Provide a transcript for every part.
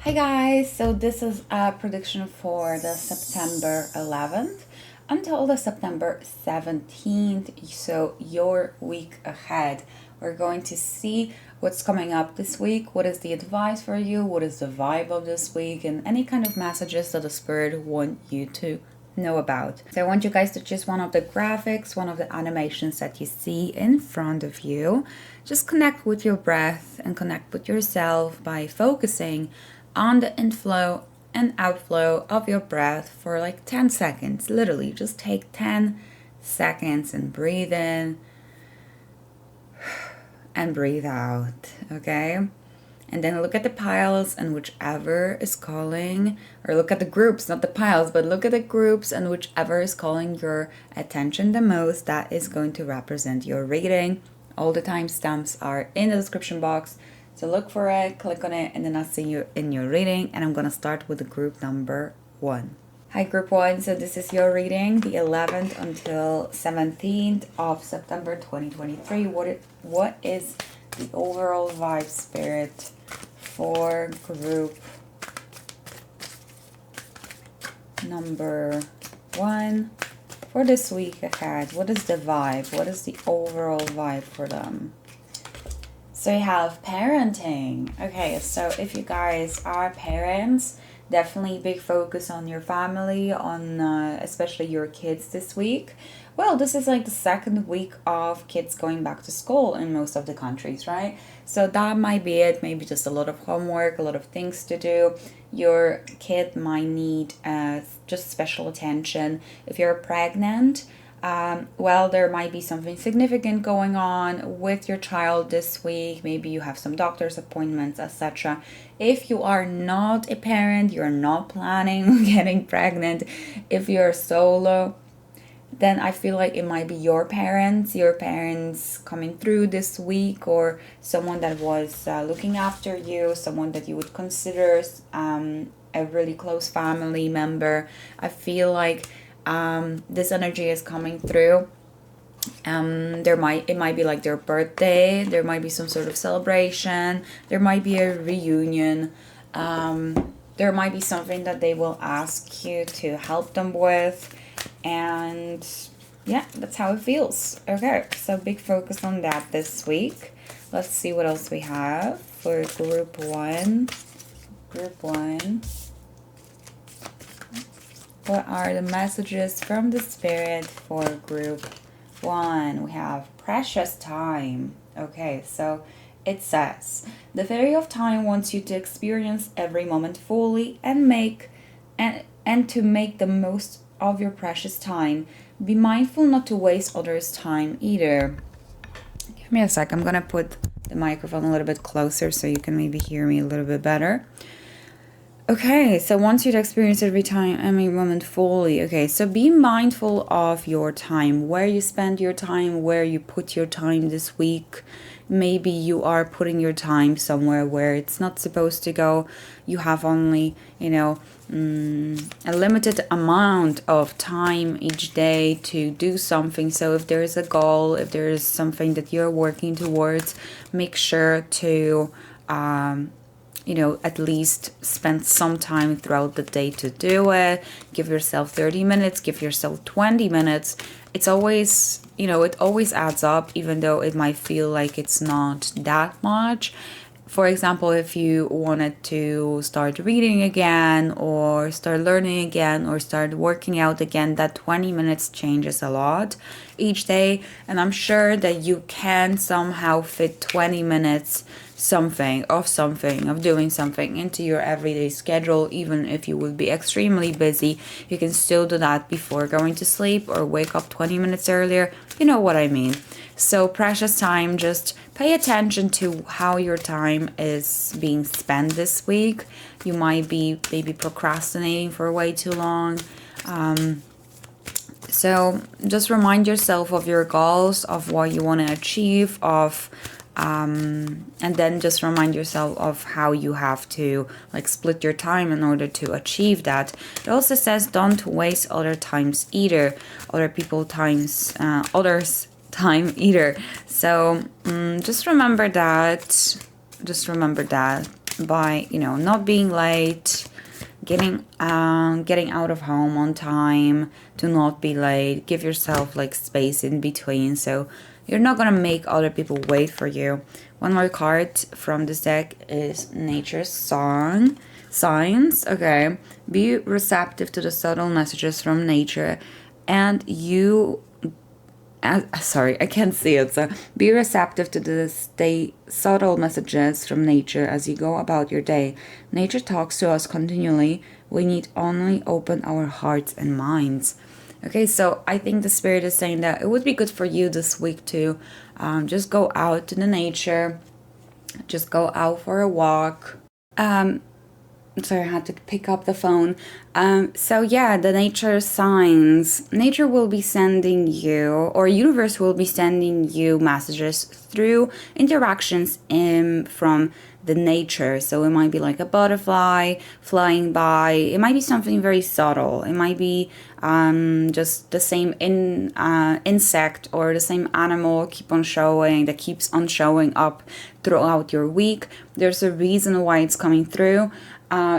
Hi guys, so this is a prediction for the September 11th until the September 17th, so your week ahead. We're going to see what's coming up this week, what is the advice for you, what is the vibe of this week, and any kind of messages that the Spirit want you to know about. So I want you guys to choose one of the graphics, one of the animations that you see in front of you. Just connect with your breath and connect with yourself by focusing on the inflow and outflow of your breath for like 10 seconds. Literally, just take 10 seconds and breathe in and breathe out, okay? And then look at the piles and whichever is calling, or look at the groups, not the piles, but look at the groups and whichever is calling your attention the most, that is going to represent your reading. All the timestamps are in the description box. So look for it, click on it, and then I'll see you in your reading. And I'm going to start with the group number 1. Hi, group 1. So this is your reading, the 11th until 17th of September 2023. What is the overall vibe, Spirit, for group number 1 for this week ahead? What is the vibe? What is the overall vibe for them? So you have parenting. Okay, so if you guys are parents, definitely big focus on your family, on especially your kids this week. Well, this is like the second week of kids going back to school in most of the countries, right? So that might be it. Maybe just a lot of homework, a lot of things to do. Your kid might need just special attention. If you're pregnant, well, there might be something significant going on with your child this week. Maybe you have some doctor's appointments, etc. If you are not a parent, you're not planning on getting pregnant, if you're solo, then I feel like it might be your parents coming through this week, or someone that was looking after you, someone that you would consider a really close family member. I feel like this energy is coming through. It might be like their birthday, there might be some sort of celebration, there might be a reunion, there might be something that they will ask you to help them with, and yeah, that's how it feels. Okay, so big focus on that this week. Let's see what else we have for group 1. What are the messages from the Spirit for group 1? We have precious time. Okay, so it says, the Fairy of Time wants you to experience every moment fully and to make the most of your precious time. Be mindful not to waste others' time either. Give me a sec. I'm going to put the microphone a little bit closer so you can maybe hear me a little bit better. Okay, so wants you to experience every moment fully. Okay, so be mindful of your time, where you spend your time, where you put your time this week. Maybe you are putting your time somewhere where it's not supposed to go. You have only, a limited amount of time each day to do something. So if there is a goal, if there is something that you're working towards, make sure to at least spend some time throughout the day to do it. Give yourself 30 minutes, give yourself 20 minutes. It's always, it always adds up, even though it might feel like it's not that much. For example, if you wanted to start reading again, or start learning again, or start working out again, that 20 minutes changes a lot each day. And I'm sure that you can somehow fit 20 minutes of doing something into your everyday schedule. Even if you would be extremely busy, you can still do that before going to sleep or wake up 20 minutes earlier. You know what I mean. So precious time, just pay attention to how your time is being spent this week. You might be maybe procrastinating for way too long. So just remind yourself of your goals, of what you want to achieve, and then just remind yourself of how you have to split your time in order to achieve that. It also says don't waste others' time either. So just remember that. by, you know, not being late, getting out of home on time, to not be late. Give yourself like space in between, so you're not gonna make other people wait for you. One more card from this deck is Nature's Signs. Okay, be receptive to the subtle messages from nature, and you sorry, I can't see it. So be receptive to the subtle messages from nature as you go about your day. Nature talks to us continually. We need only open our hearts and minds. Okay, so I think the spirit is saying that it would be good for you this week to just go out to the nature, just go out for a walk. Sorry, I had to pick up the phone. So yeah, the nature signs. Nature will be sending you, or universe will be sending you messages through interactions from the nature. So it might be like a butterfly flying by. It might be something very subtle. It might be just the same insect or the same animal that keeps on showing up throughout your week. There's a reason why it's coming through.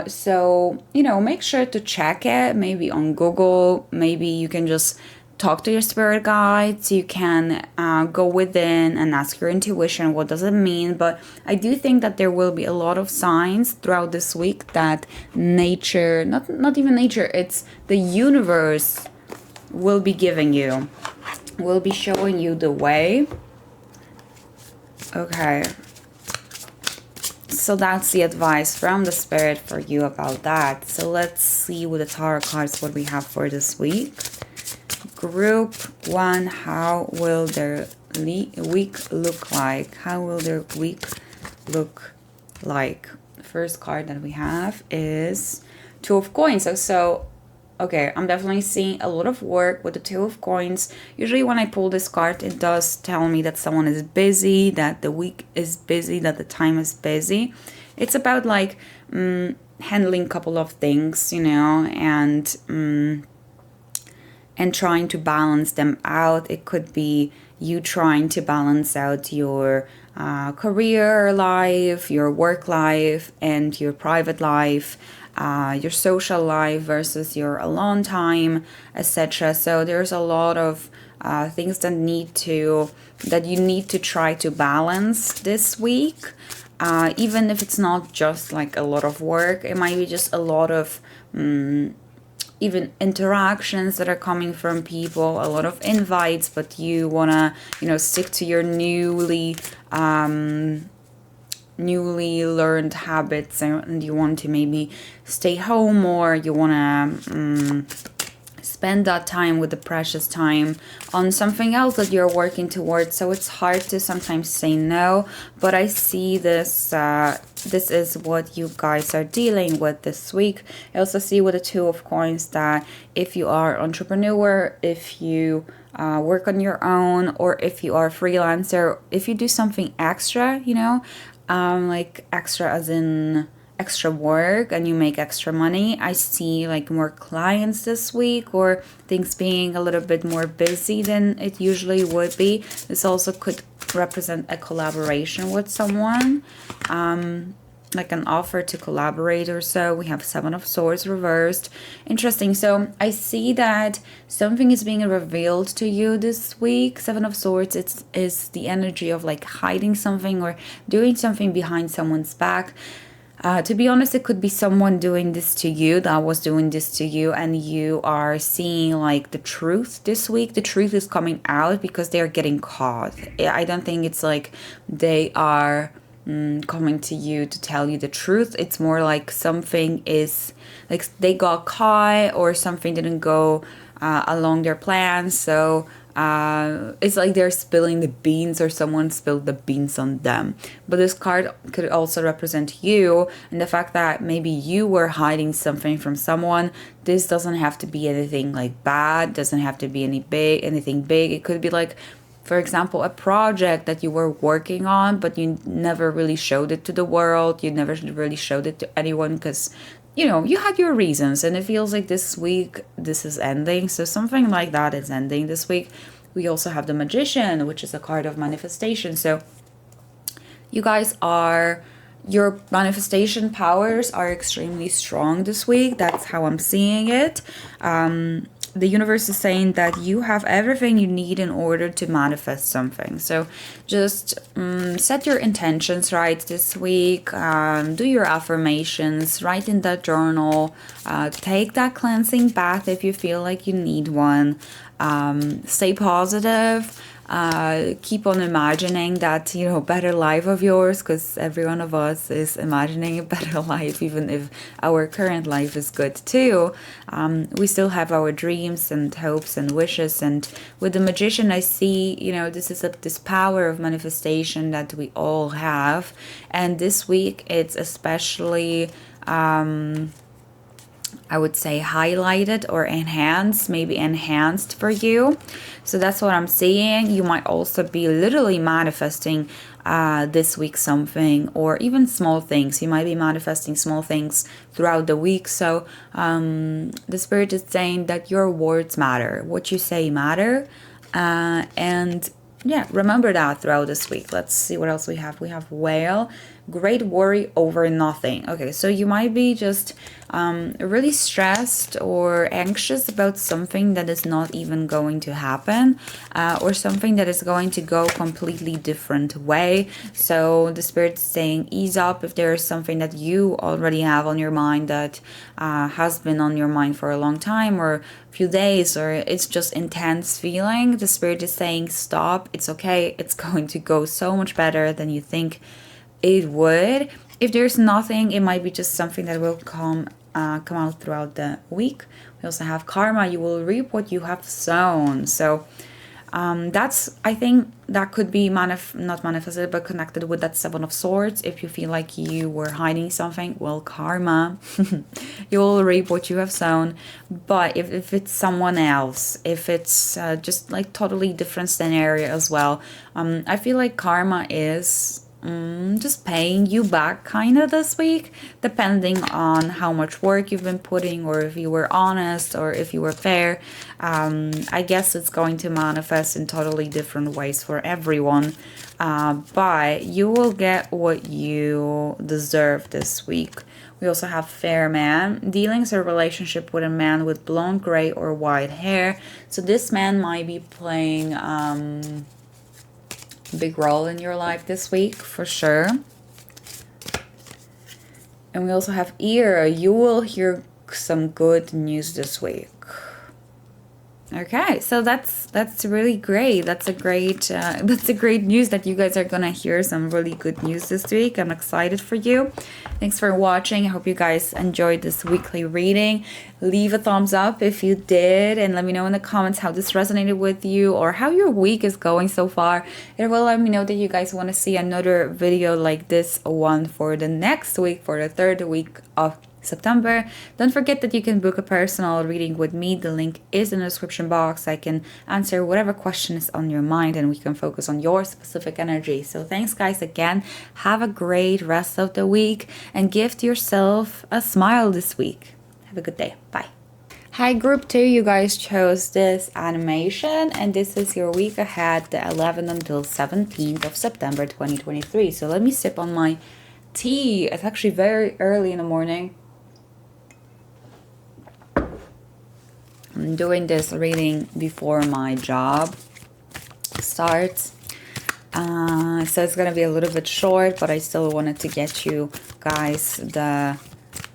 So, you know, make sure to check it, maybe on Google. Maybe you can just talk to your spirit guides. You can go within and ask your intuition, what does it mean? But I do think that there will be a lot of signs throughout this week that nature, not even nature, it's the universe will be giving you, will be showing you the way. Okay. So that's the advice from the spirit for you about that. So let's see with the tarot cards what we have for this week. Group 1, how will their week look like? How will their week look like? The first card that we have is Two of Coins. So okay, I'm definitely seeing a lot of work with the Two of Coins. Usually when I pull this card, it does tell me that someone is busy, that the week is busy, that the time is busy. It's about like handling a couple of things, you know, and trying to balance them out. It could be you trying to balance out your career life, your work life, and your private life. Your social life versus your alone time, etc. So there's a lot of things that you need to try to balance this week. Even if it's not just like a lot of work, it might be just a lot of even interactions that are coming from people, a lot of invites, but you wanna, you know, stick to your newly learned habits, and you want to maybe stay home more. You want to spend that time with the precious time on something else that you're working towards. So it's hard to sometimes say no, but I see this this is what you guys are dealing with this week. I also see with the Two of Coins that if you are entrepreneur, if you work on your own, or if you are a freelancer, if you do something extra, you know, like extra as in extra work, and you make extra money, I see like more clients this week, or things being a little bit more busy than it usually would be. This also could represent a collaboration with someone, like an offer to collaborate or so. We have Seven of Swords reversed. Interesting. So I see that something is being revealed to you this week. Seven of Swords, is the energy of like hiding something or doing something behind someone's back. To be honest, it could be someone doing this to you, that was doing this to you, and you are seeing like the truth this week. The truth is coming out because they are getting caught. I don't think it's like they are coming to you to tell you the truth. It's more like something is like they got caught, or something didn't go along their plans. So it's like they're spilling the beans, or someone spilled the beans on them. But this card could also represent you, and the fact that maybe you were hiding something from someone. This doesn't have to be anything like bad, doesn't have to be anything big. It could be like, for example, a project that you were working on, but you never really showed it to the world. You never really showed it to anyone because, you know, you had your reasons, and it feels like this week this is ending. So something like that is ending this week. We also have the Magician, which is a card of manifestation. So you guys are, your manifestation powers are extremely strong this week. That's how I'm seeing it. The universe is saying that you have everything you need in order to manifest something. So just set your intentions right this week. Do your affirmations, write in that journal, take that cleansing bath if you feel like you need one. Stay positive. Keep on imagining that, you know, better life of yours, because every one of us is imagining a better life, even if our current life is good too. We still have our dreams and hopes and wishes. And with the Magician, I see, you know, this is this power of manifestation that we all have. And this week, it's especially I would say highlighted or enhanced, maybe enhanced for you. So that's what I'm seeing. You might also be literally manifesting this week something, or even small things. You might be manifesting small things throughout the week. So the Spirit is saying that your words matter. What you say matter. And yeah, remember that throughout this week. Let's see what else we have. We have Whale, great worry over nothing. Okay, so you might be just really stressed or anxious about something that is not even going to happen, or something that is going to go completely different way. So the Spirit is saying ease up if there is something that you already have on your mind that has been on your mind for a long time or a few days, or it's just intense feeling. The Spirit is saying stop, it's okay, it's going to go so much better than you think it would. If there's nothing, it might be just something that will come out throughout the week. We also have Karma, you will reap what you have sown. So that's, I think that could be not manifested, but connected with that Seven of Swords. If you feel like you were hiding something, well, karma, you will reap what you have sown. But if it's someone else, if it's just like totally different scenario as well, I feel like karma is just paying you back kind of this week, depending on how much work you've been putting, or if you were honest, or if you were fair. I guess it's going to manifest in totally different ways for everyone, but you will get what you deserve this week. We also have Fair Man, dealings or relationship with a man with blonde, gray, or white hair. So this man might be playing big role in your life this week for sure. And we also have Ear, you will hear some good news this week. Okay, so that's really great. That's a great news that you guys are gonna hear some really good news this week. I'm excited for you. Thanks for watching. I hope you guys enjoyed this weekly reading. Leave a thumbs up if you did, and let me know in the comments how this resonated with you, or how your week is going so far. It will let me know that you guys want to see another video like this one for the next week, for the third week of September. Don't forget that you can book a personal reading with me. The link is in the description box. I can answer whatever question is on your mind, and we can focus on your specific energy. So thanks guys again. Have a great rest of the week, and gift yourself a smile this week. Have a good day. Bye. Hi group 2, you guys chose this animation, and this is your week ahead, the 11th until 17th of September 2023. So let me sip on my tea. It's actually very early in the morning. I'm doing this reading before my job starts, so it's gonna be a little bit short, but I still wanted to get you guys the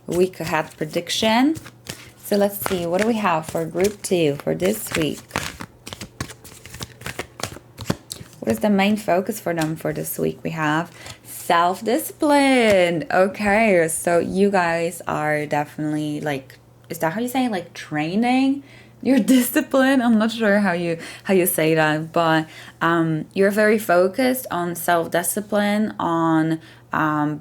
week ahead prediction. So let's see, what do we have for group 2 for this week? What is the main focus for them for this week? We have self-discipline. Okay, so you guys are definitely like, is that how you say, like, training your discipline? I'm not sure how you say that, but you're very focused on self-discipline, on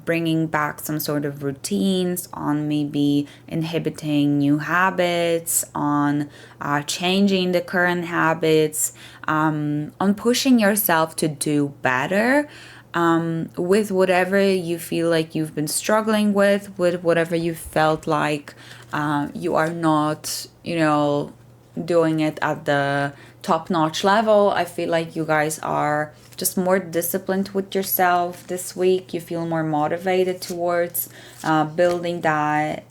bringing back some sort of routines, on maybe inhibiting new habits, on changing the current habits, on pushing yourself to do better. With whatever you feel like you've been struggling with whatever you felt like you are not, you know, doing it at the top-notch level. I feel like you guys are just more disciplined with yourself this week. You feel more motivated towards building that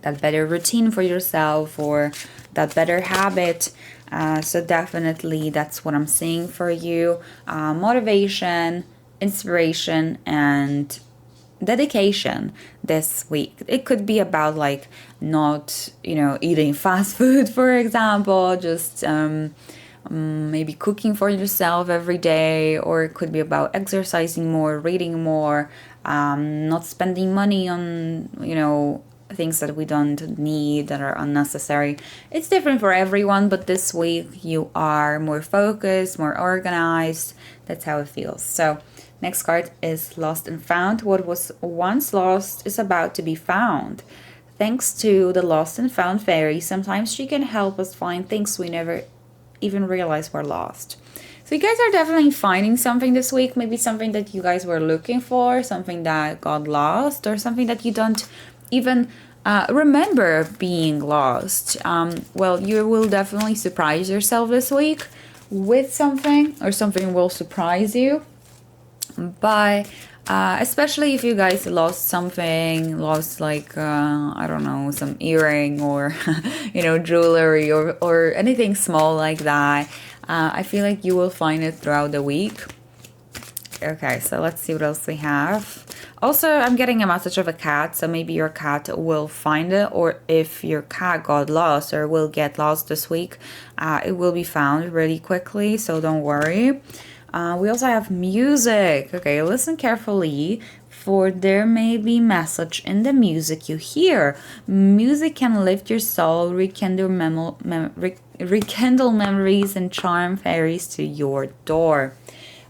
that better routine for yourself, or that better habit. So definitely that's what I'm seeing for you. Motivation, inspiration, and dedication this week. It could be about like not, eating fast food, for example, just maybe cooking for yourself every day, or it could be about exercising more, reading more, not spending money on, things that we don't need, that are unnecessary. It's different for everyone, but this week you are more focused, more organized. That's how it feels. So next card is Lost and Found. What was once lost is about to be found. Thanks to the Lost and Found fairy, sometimes she can help us find things we never even realized were lost. So you guys are definitely finding something this week, maybe something that you guys were looking for, something that got lost, or something that you don't even remember being lost. Well, you will definitely surprise yourself this week with something, or something will surprise you. But especially if you guys lost something, like I don't know, some earring, or jewelry, or anything small like that, I feel like you will find it throughout the week. Okay, so let's see what else we have. Also, I'm getting a message of a cat, so maybe your cat will find it, or if your cat got lost or will get lost this week, it will be found really quickly, so don't worry. We also have music. Okay, listen carefully, for there may be message in the music you hear. Music can lift your soul, rekindle memories, and charm fairies to your door.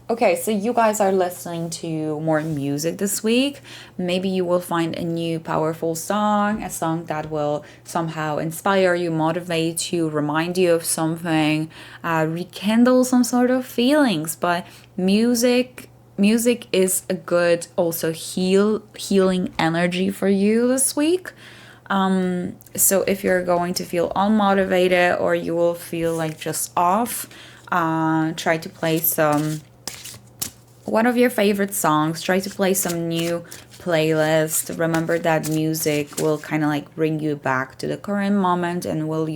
Okay, so you guys are listening to more music this week. Maybe you will find a new powerful song, a song that will somehow inspire you, motivate you, remind you of something, rekindle some sort of feelings. But music is a good also healing energy for you this week. So if you're going to feel unmotivated, or you will feel like just off, try to play one of your favorite songs. Try to play some new playlist. Remember that music will kind of like bring you back to the current moment, and will bring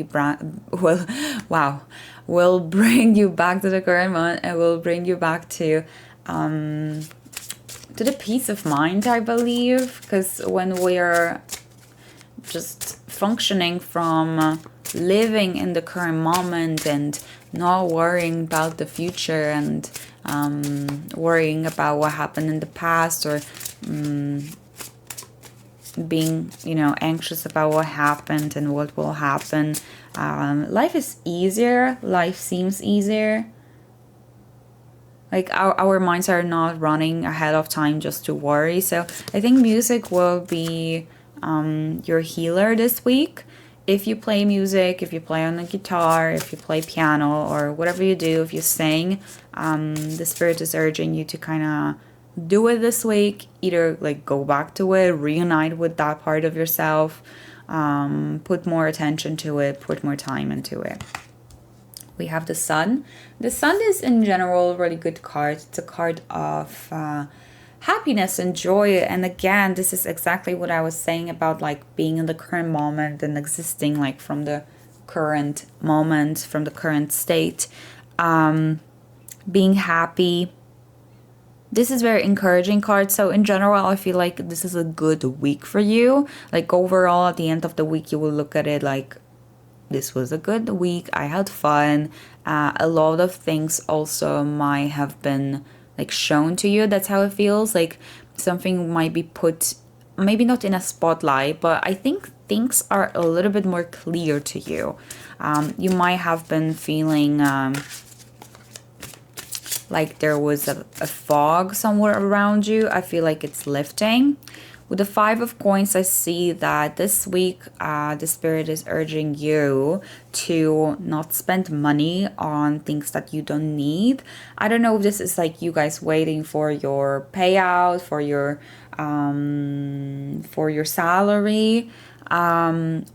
you back to the current moment, and will bring you back to the peace of mind, I believe. Because when we're just functioning from living in the current moment and not worrying about the future, and worrying about what happened in the past, or being anxious about what happened and what will happen, life is easier. Life seems easier. Like our minds are not running ahead of time just to worry. So I think music will be your healer this week. If you play music, if you play on the guitar, if you play piano, or whatever you do, if you sing, the spirit is urging you to kind of do it this week. Either like go back to it, reunite with that part of yourself, put more attention to it, put more time into it. We have the Sun. The Sun is in general a really good card. It's a card of happiness and joy. And again, this is exactly what I was saying about like being in the current moment and existing like from the current moment, from the current state, being happy. This is very encouraging card. So in general, I feel like this is a good week for you. Like overall, at the end of the week, you will look at it like, this was a good week. I had fun. A lot of things also might have been like shown to you. That's how it feels. Like something might be put, maybe not in a spotlight, but I think things are a little bit more clear to you. You might have been feeling like there was a fog somewhere around you. I feel like it's lifting. With the Five of Coins, I see that this week the Spirit is urging you to not spend money on things that you don't need. I don't know if this is like you guys waiting for your payout, for your salary,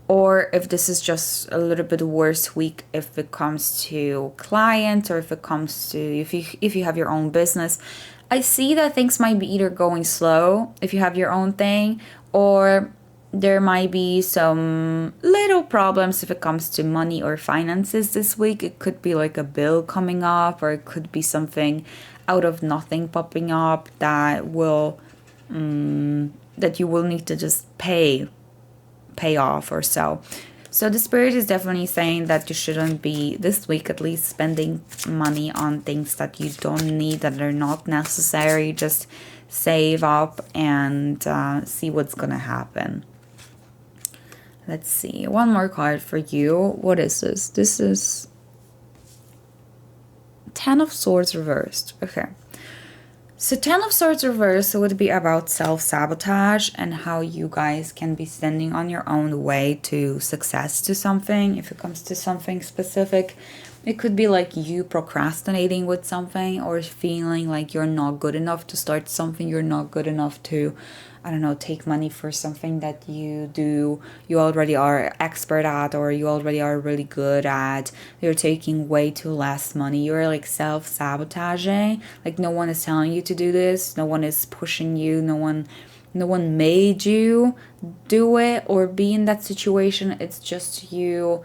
or if this is just a little bit worse week if it comes to clients, or if it comes to if you have your own business. I see that things might be either going slow if you have your own thing, or there might be some little problems if it comes to money or finances this week. It could be like a bill coming up, or it could be something out of nothing popping up that will that you will need to just pay off or so. So the Spirit is definitely saying that you shouldn't be, this week at least, spending money on things that you don't need, that are not necessary. Just save up and see what's gonna happen. Let's see, one more card for you. What is this? This is Ten of Swords reversed. Okay. So Ten of Swords reversed would be about self-sabotage and how you guys can be standing on your own way to success, to something. If it comes to something specific, it could be like you procrastinating with something, or feeling like you're not good enough to start something. You're not good enough to, I don't know, take money for something that you already are expert at, or you already are really good at. You're taking way too less money. You're like self-sabotaging. Like no one is telling you to do this. No one is pushing you. No one made you do it or be in that situation. It's just you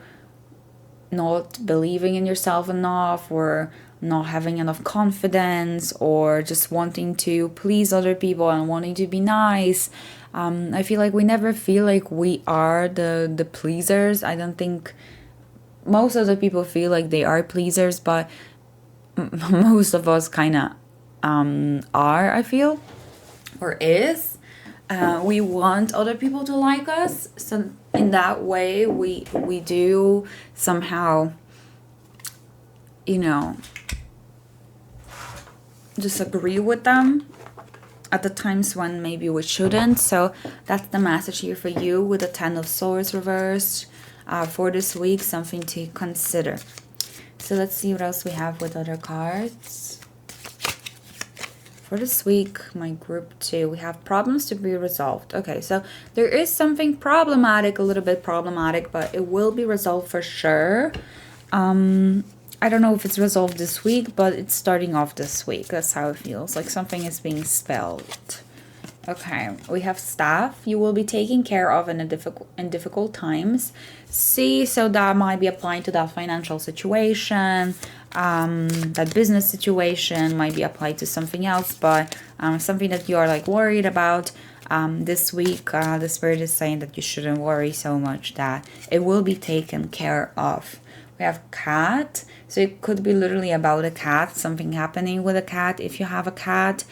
not believing in yourself enough, or not having enough confidence, or just wanting to please other people and wanting to be nice. I feel like we never feel like we are the pleasers. I don't think most of the people feel like they are pleasers, but most of us kind of are, I feel, or is. We want other people to like us, so in that way we do somehow, just agree with them at the times when maybe we shouldn't. So that's the message here for you with the Ten of Swords reversed for this week, something to consider. So let's see what else we have with other cards. For this week, my group 2, we have problems to be resolved. Okay, so there is something problematic, a little bit problematic, but it will be resolved for sure. I don't know if it's resolved this week, but it's starting off this week. That's how it feels, like something is being spelled. Okay, we have Staff. You will be taken care of in difficult times. See, so that might be applying to that financial situation. That business situation might be applied to something else, but something that you are like worried about this week. The Spirit is saying that you shouldn't worry so much, that it will be taken care of. We have Cat, so it could be literally about a cat, something happening with a cat if you have a cat,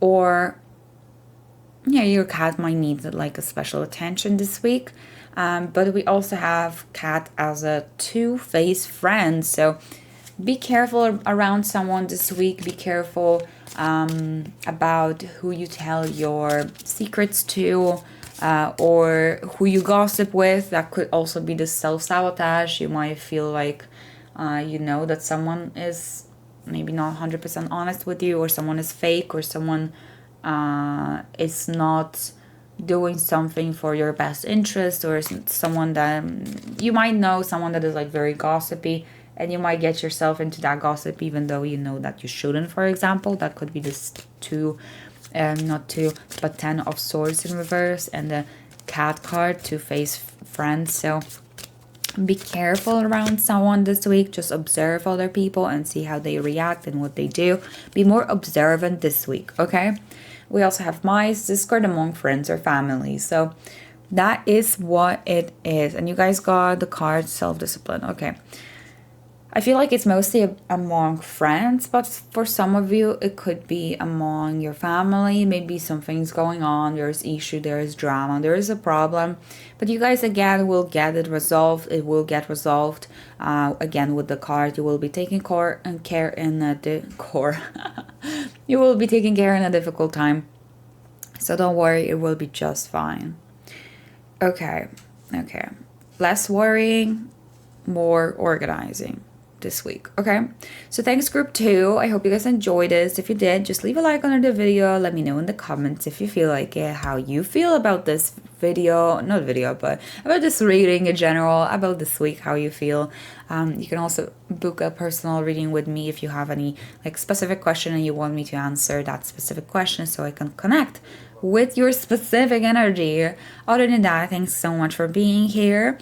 or your cat might need like a special attention this week. But we also have Cat as a two-faced friend, so be careful around someone this week. Be careful about who you tell your secrets to, or who you gossip with. That could also be the self-sabotage. You might feel like that someone is maybe not 100% honest with you, or someone is fake, or someone is not doing something for your best interest, or someone that you might know, someone that is like very gossipy, and you might get yourself into that gossip even though you know that you shouldn't. For example, that could be this not two, but Ten of Swords in reverse, and the Cat card, two-faced friend. So be careful around someone this week. Just observe other people and see how they react and what they do. Be more observant this week, okay? We also have Mice, discord among friends or family. So that is what it is. And you guys got the card self-discipline. Okay. I feel like it's mostly among friends, but for some of you, it could be among your family. Maybe something's going on. There's issue, there is drama, there is a problem. But you guys, again, will get it resolved. It will get resolved. Again, with the card, you will be taking care in a you will be taking care in a difficult time. So don't worry, it will be just fine. Okay. Less worrying, more organizing this week. Okay, so thanks group 2. I hope you guys enjoyed this. If you did, just leave a like under the video. Let me know in the comments if you feel like it, how you feel about this video, not video, but about this reading in general, about this week, how you feel. You can also book a personal reading with me if you have any like specific question and you want me to answer that specific question so I can connect with your specific energy. Other than that, thanks so much for being here.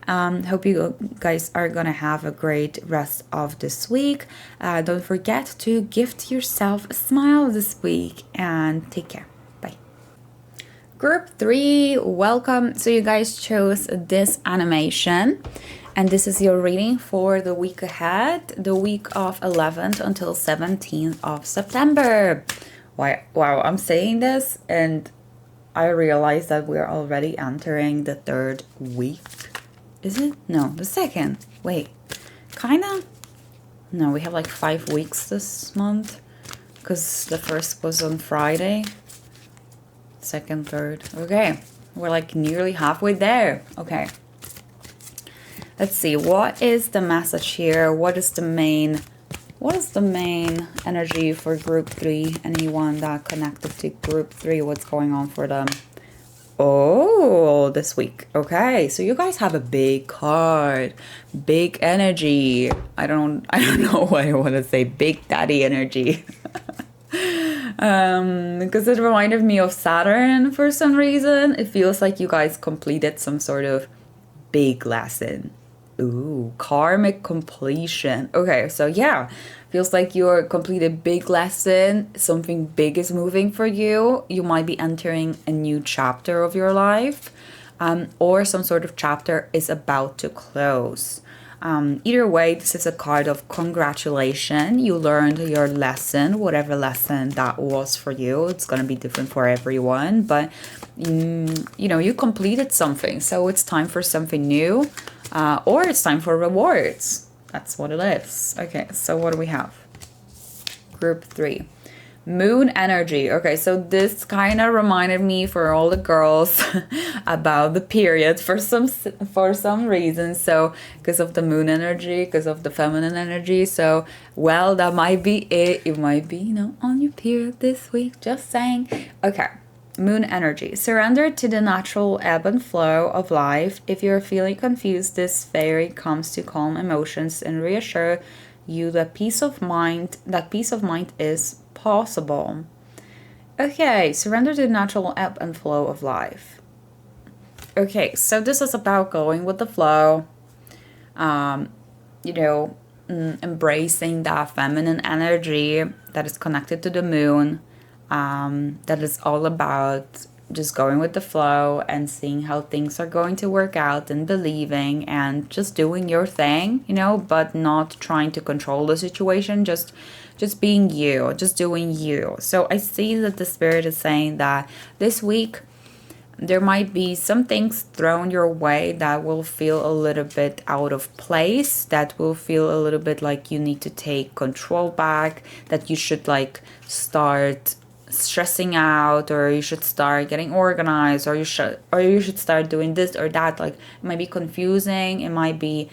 Hope you guys are gonna have a great rest of this week. Don't forget to gift yourself a smile this week, and take care. Bye. Group 3, welcome. So you guys chose this animation, and this is your reading for the week ahead, the week of 11th until 17th of September. Wow, I'm saying this and I realize that we're already entering the 3rd week. Is it? No, the 2nd. Wait, kinda? No, we have like 5 weeks this month because the 1st was on Friday. 2nd, 3rd. Okay, we're like nearly halfway there. Okay. Let's see, what is the message here? What is the main energy for group 3? Anyone that connected to group 3, what's going on for them? Oh, this week. Okay, so you guys have a big card, big energy. I don't know why I want to say big daddy energy. Because it reminded me of Saturn for some reason. It feels like you guys completed some sort of big lesson. Ooh, karmic completion. Okay, so yeah, feels like you're completed big lesson. Something big is moving for you. You might be entering a new chapter of your life, or some sort of chapter is about to close. Either way, this is a card of congratulation. You learned your lesson, whatever lesson that was for you. It's going to be different for everyone, but you know, you completed something, so it's time for something new. Or it's time for rewards. That's what it is. Okay, so what do we have? Group 3. Moon energy. Okay, so this kind of reminded me for all the girls about the period for some reason. So because of the moon energy, because of the feminine energy. So, well, that might be it. You might be, you know, on your period this week. Just saying. Okay. Moon energy. Surrender to the natural ebb and flow of life. If you're feeling confused, this fairy comes to calm emotions and reassure you that peace of mind is possible. Okay, surrender to the natural ebb and flow of life. Okay, so this is about going with the flow. You know, embracing that feminine energy that is connected to the moon. That is all about just going with the flow and seeing how things are going to work out and believing and just doing your thing, you know, but not trying to control the situation, just being you, just doing you. So I see that the spirit is saying that this week there might be some things thrown your way that will feel a little bit out of place, that will feel a little bit like you need to take control back, that you should like start stressing out, or you should start getting organized, or you should start doing this or that. Like, it might be confusing, it might be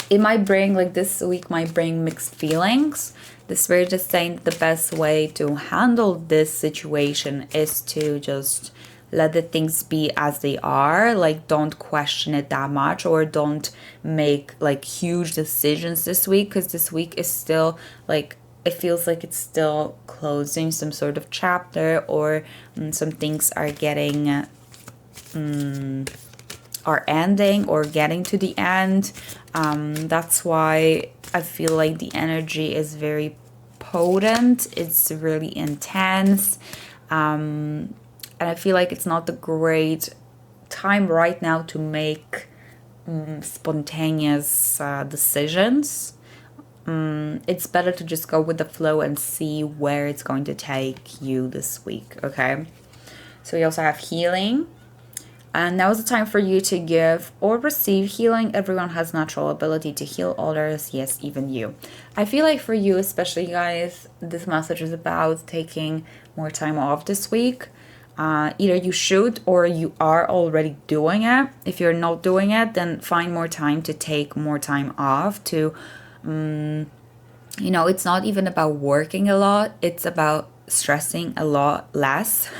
it might bring, like, this week might bring mixed feelings. The spirit is saying that the best way to handle this situation is to just let the things be as they are. Like, don't question it that much, or don't make like huge decisions this week, because this week is still like, it feels like it's still closing some sort of chapter, or some things are getting are ending or getting to the end. That's why I feel like the energy is very potent. It's really intense, and I feel like it's not the great time right now to make spontaneous decisions. It's better to just go with the flow and see where it's going to take you this week. Okay, so we also have healing. And now is the time for you to give or receive healing. Everyone has natural ability to heal others, yes, even you. I feel like for you, especially guys, this message is about taking more time off this week. Either you should or you are already doing it. If you're not doing it, then find more time to take more time off to, it's not even about working a lot. It's about stressing a lot less.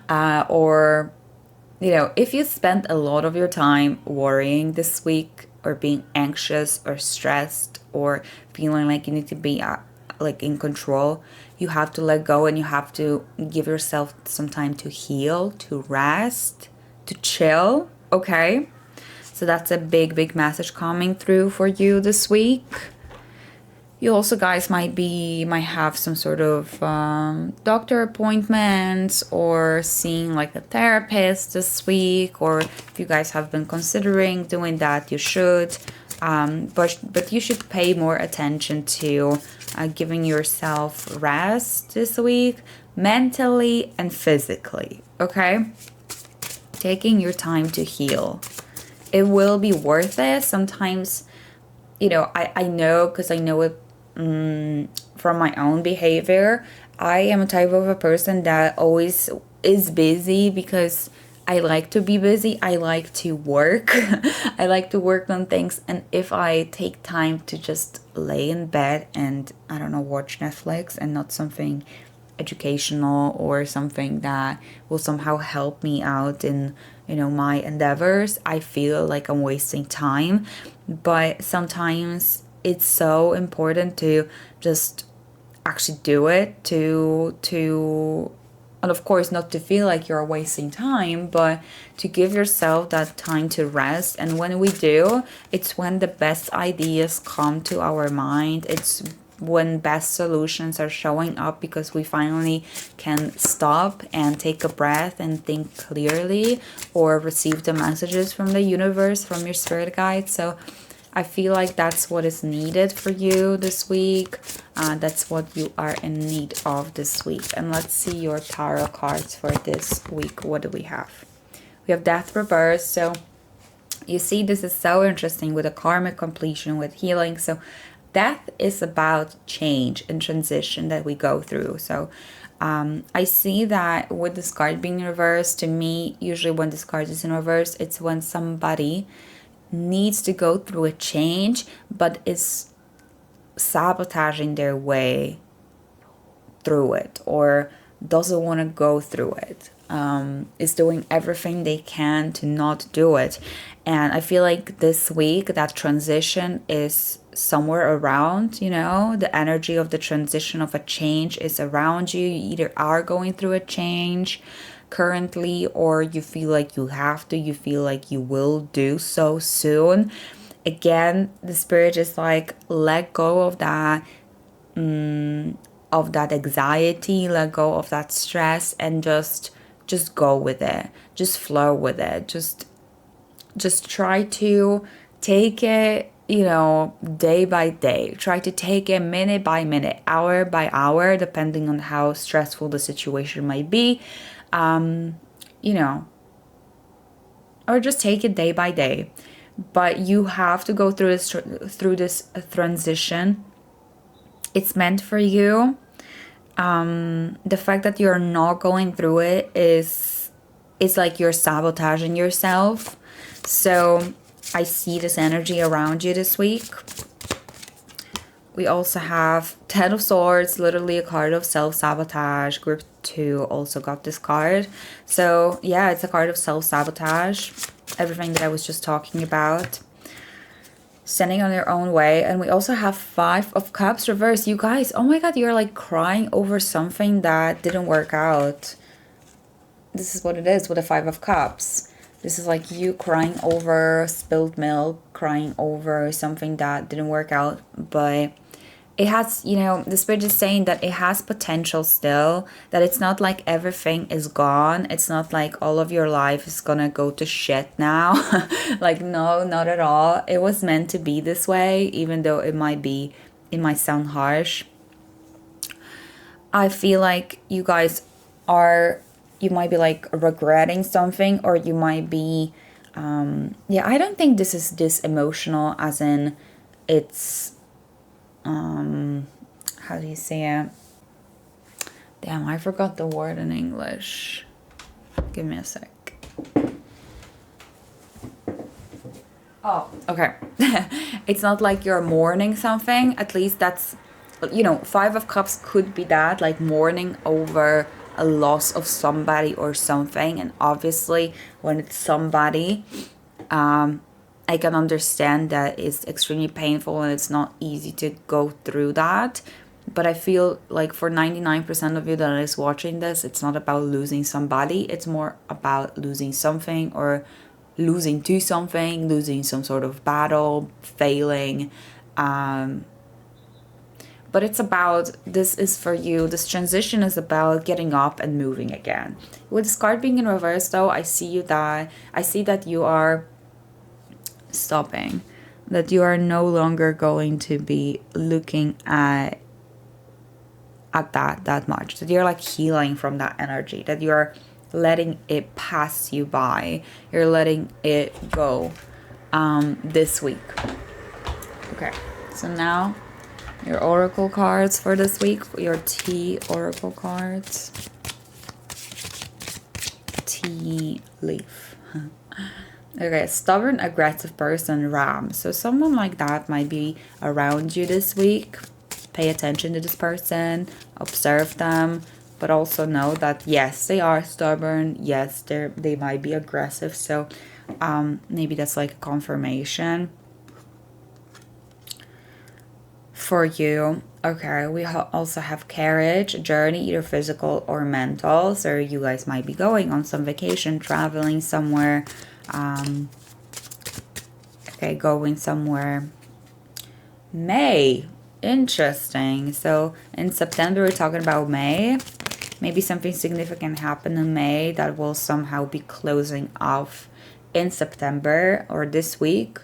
Or if you spend a lot of your time worrying this week or being anxious or stressed or feeling like you need to be in control, you have to let go and you have to give yourself some time to heal, to rest, to chill, okay? So that's a big message coming through for you this week. You also guys might have some sort of doctor appointments or seeing like a therapist this week, or if you guys have been considering doing that, you should. But you should pay more attention to giving yourself rest this week, mentally and physically, okay? Taking your time to heal. It will be worth it. Sometimes, I know, because I know it from my own behavior. I am a type of a person that always is busy because I like to be busy. I like to work. I like to work on things. And if I take time to just lay in bed and, watch Netflix and not something educational or something that will somehow help me out in, my endeavors, I feel like I'm wasting time. But sometimes it's so important to just actually do it, and of course not to feel like you're wasting time, but to give yourself that time to rest. And when we do, it's when the best ideas come to our mind. It's when best solutions are showing up, because we finally can stop and take a breath and think clearly, or receive the messages from the universe, from your spirit guide. So I feel like that's what is needed for you this week. That's what you are in need of this week. And let's see your tarot cards for this week. What do we have? We have Death reversed. So you see, this is so interesting with a karmic completion, with healing. So death is about change and transition that we go through. So I see that with this card being reversed, to me, usually when this card is in reverse, it's when somebody needs to go through a change but is sabotaging their way through it, or doesn't want to go through it, is doing everything they can to not do it. And I feel like this week that transition is somewhere around, the energy of the transition of a change is around you. You either are going through a change currently, or you feel like you have to, you feel like you will do so soon. Again, the spirit is like, let go of that anxiety, let go of that stress, and just go with it, just flow with it, just try to take it, day by day. Try to take it minute by minute, hour by hour, depending on how stressful the situation might be. Or just take it day by day. But you have to go through this transition. It's meant for you. The fact that you're not going through it is like you're sabotaging yourself. So I see this energy around you this week. We also have Ten of Swords, literally a card of self-sabotage. Group 2 also got this card. So yeah, it's a card of self-sabotage. Everything that I was just talking about. Standing on your own way. And we also have Five of Cups reversed. You guys, oh my god, you're like crying over something that didn't work out. This is what it is with the Five of Cups. This is like you crying over spilled milk, crying over something that didn't work out. But it has, the spirit is saying that it has potential still, that it's not like everything is gone. It's not like all of your life is gonna go to shit now. Like, no, not at all. It was meant to be this way, even though it might sound harsh. I feel like you guys are you might be like regretting something, or you might be yeah, I don't think this is this emotional, as in it's how do you say it? Damn, I forgot the word in English. Give me a sec. Oh, okay. It's not like you're mourning something. At least that's, you know, Five of Cups could be that, like mourning over a loss of somebody or something. And obviously, when it's somebody, I can understand that it's extremely painful and it's not easy to go through that. But I feel like for 99% of you that is watching this, it's not about losing somebody. It's more about losing something, or losing to something, losing some sort of battle, failing. But it's about, this is for you, this transition is about getting up and moving again. With this card being in reverse though, I see that you are stopping, that you are no longer going to be looking at that much, that you're like healing from that energy, that you're letting it pass you by, you're letting it go this week. Okay, so now your oracle cards for this week, your tea oracle cards. Tea leaf. Okay, stubborn, aggressive person, Ram. So someone like that might be around you this week. Pay attention to this person, observe them, but also know that yes, they are stubborn. Yes, they might be aggressive. So maybe that's like a confirmation for you. Okay, we also have carriage, journey, either physical or mental. So you guys might be going on some vacation, traveling somewhere. Okay, going somewhere. May. Interesting. So in September, we're talking about May. Maybe something significant happened in May that will somehow be closing off in September or this week.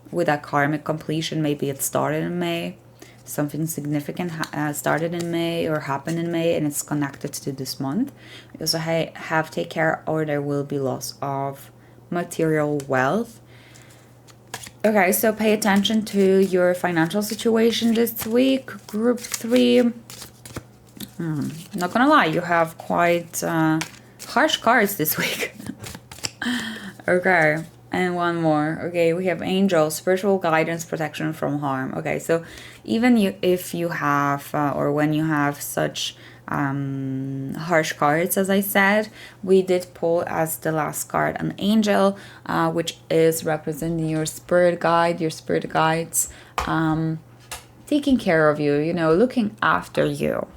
With a karmic completion, maybe it started in May. Something significant started in May or happened in May, and it's connected to this month. We also have take care, or there will be loss of material wealth. Okay, so pay attention to your financial situation this week. Group 3. Not gonna lie, you have quite harsh cards this week. Okay, and one more. Okay, we have angels, spiritual guidance, protection from harm. Okay, so even if you have or when you have such harsh cards, as I said, we did pull as the last card an angel, which is representing your spirit guide, your spirit guides, taking care of you, you know, looking after you,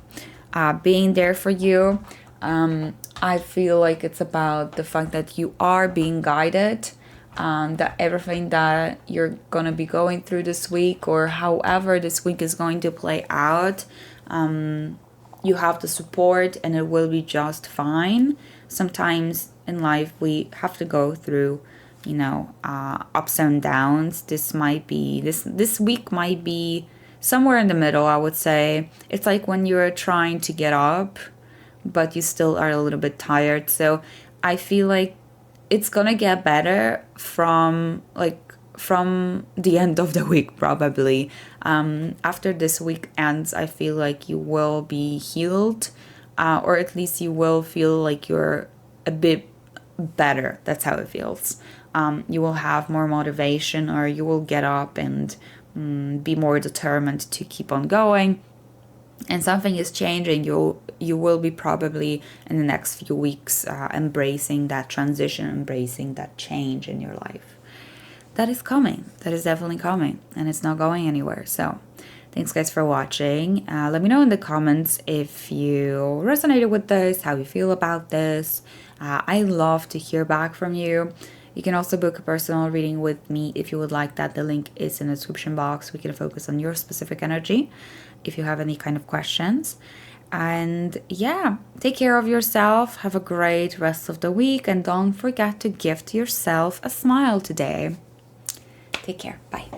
being there for you. I feel like it's about the fact that you are being guided, that everything that you're gonna be going through this week, or however this week is going to play out, you have the support and it will be just fine. Sometimes in life we have to go through, you know, ups and downs. This might be, this week might be somewhere in the middle, I would say. It's like when you're trying to get up, but you still are a little bit tired. So I feel like it's gonna get better from the end of the week, probably. After this week ends, I feel like you will be healed, or at least you will feel like you're a bit better. That's how it feels. You will have more motivation, or you will get up and be more determined to keep on going. And something is changing. You will be probably in the next few weeks embracing that transition, embracing that change in your life. That is coming. That is definitely coming, and it's not going anywhere. So thanks guys for watching. Let me know in the comments if you resonated with this, how you feel about this. I love to hear back from you. You can also book a personal reading with me if you would like that. The link is in the description box. We can focus on your specific energy if you have any kind of questions. And yeah, take care of yourself. Have a great rest of the week, and don't forget to gift yourself a smile today. Take care. Bye.